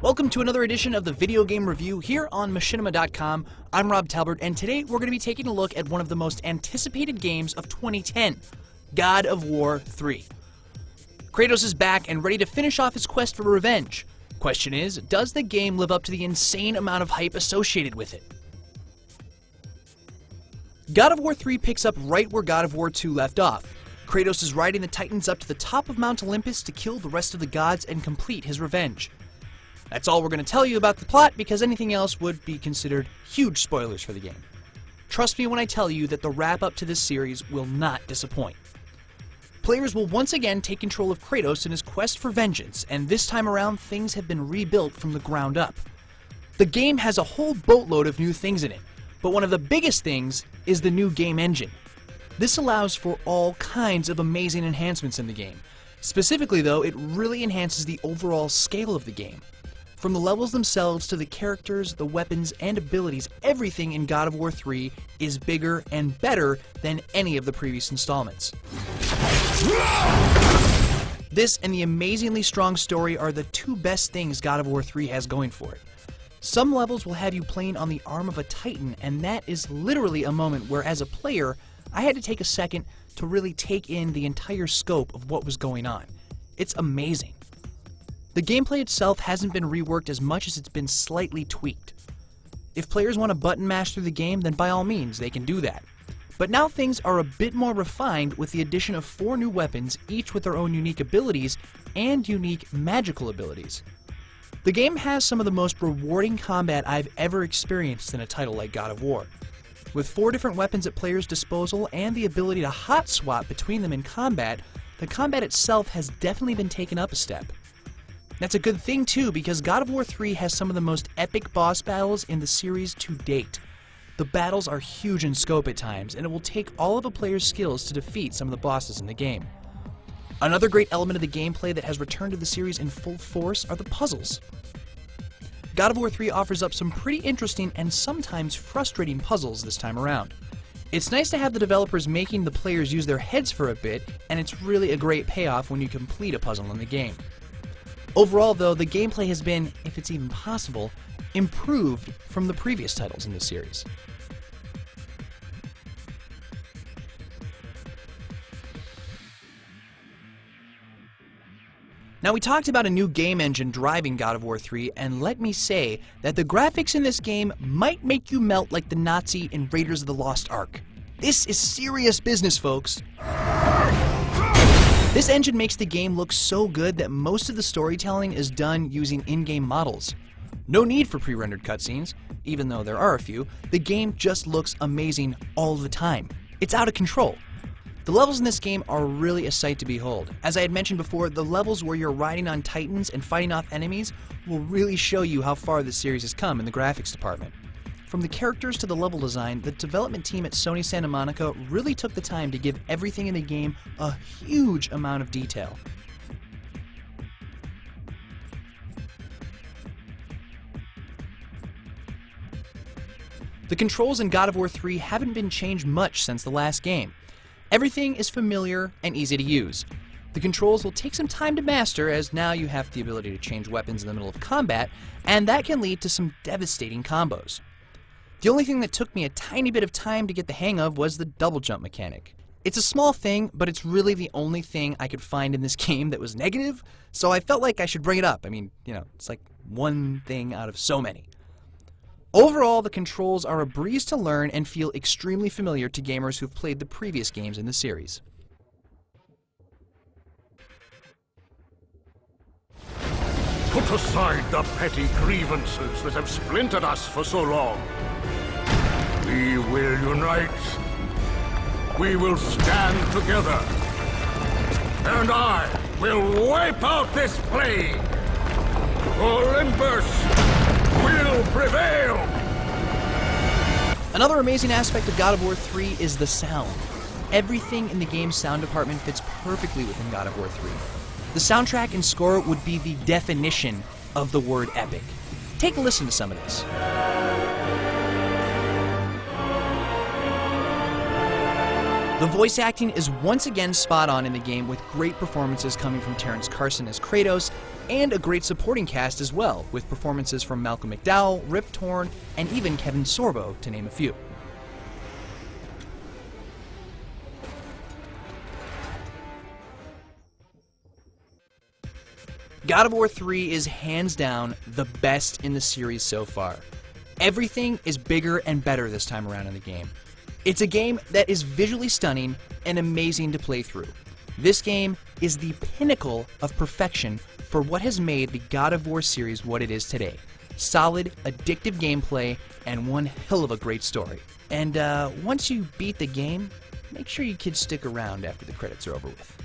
Welcome to another edition of the Video Game Review here on Machinima.com. I'm Rob Talbert, and today we're going to be taking a look at one of the most anticipated games of 2010, God of War 3. Kratos is back and ready to finish off his quest for revenge. Question is, does the game live up to the insane amount of hype associated with it? God of War 3 picks up right where God of War 2 left off. Kratos is riding the Titans up to the top of Mount Olympus to kill the rest of the gods and complete his revenge. That's all we're going to tell you about the plot, because anything else would be considered huge spoilers for the game. Trust me when I tell you that the wrap-up to this series will not disappoint. Players will once again take control of Kratos in his quest for vengeance, and this time around things have been rebuilt from the ground up. The game has a whole boatload of new things in it, but one of the biggest things is the new game engine. This allows for all kinds of amazing enhancements in the game. Specifically though, it really enhances the overall scale of the game. From the levels themselves to the characters, the weapons, and abilities, everything in God of War 3 is bigger and better than any of the previous installments. This and the amazingly strong story are the two best things God of War 3 has going for it. Some levels will have you playing on the arm of a Titan, and that is literally a moment where, as a player, I had to take a second to really take in the entire scope of what was going on. It's amazing. The gameplay itself hasn't been reworked as much as it's been slightly tweaked. If players want to button mash through the game, then by all means, they can do that. But now things are a bit more refined with the addition of 4 new weapons, each with their own unique abilities and unique magical abilities. The game has some of the most rewarding combat I've ever experienced in a title like God of War. With 4 different weapons at players' disposal and the ability to hot swap between them in combat, the combat itself has definitely been taken up a step. That's a good thing too, because God of War 3 has some of the most epic boss battles in the series to date. The battles are huge in scope at times, and it will take all of a player's skills to defeat some of the bosses in the game. Another great element of the gameplay that has returned to the series in full force are the puzzles. God of War 3 offers up some pretty interesting and sometimes frustrating puzzles this time around. It's nice to have the developers making the players use their heads for a bit, and it's really a great payoff when you complete a puzzle in the game. Overall, though, the gameplay has been, if it's even possible, improved from the previous titles in the series. Now, we talked about a new game engine driving God of War 3, and let me say that the graphics in this game might make you melt like the Nazi in Raiders of the Lost Ark. This is serious business, folks. This engine makes the game look so good that most of the storytelling is done using in-game models. No need for pre-rendered cutscenes, even though there are a few. The game just looks amazing all the time. It's out of control. The levels in this game are really a sight to behold. As I had mentioned before, the levels where you're riding on Titans and fighting off enemies will really show you how far the series has come in the graphics department. From the characters to the level design, the development team at Sony Santa Monica really took the time to give everything in the game a huge amount of detail. The controls in God of War 3 haven't been changed much since the last game. Everything is familiar and easy to use. The controls will take some time to master, as now you have the ability to change weapons in the middle of combat, and that can lead to some devastating combos. The only thing that took me a tiny bit of time to get the hang of was the double jump mechanic. It's a small thing, but it's really the only thing I could find in this game that was negative, so I felt like I should bring it up. I mean, it's like one thing out of so many. Overall, the controls are a breeze to learn and feel extremely familiar to gamers who've played the previous games in the series. Put aside the petty grievances that have splintered us for so long. We will unite. We will stand together. And I will wipe out this plague. Olympus will prevail. Another amazing aspect of God of War 3 is the sound. Everything in the game's sound department fits perfectly within God of War 3. The soundtrack and score would be the definition of the word epic. Take a listen to some of this. The voice acting is once again spot on in the game, with great performances coming from Terrence Carson as Kratos, and a great supporting cast as well, with performances from Malcolm McDowell, Rip Torn, and even Kevin Sorbo, to name a few. God of War 3 is hands down the best in the series so far. Everything is bigger and better this time around in the game. It's a game that is visually stunning and amazing to play through. This game is the pinnacle of perfection for what has made the God of War series what it is today. Solid, addictive gameplay, and one hell of a great story. And once you beat the game, make sure you kids stick around after the credits are over with.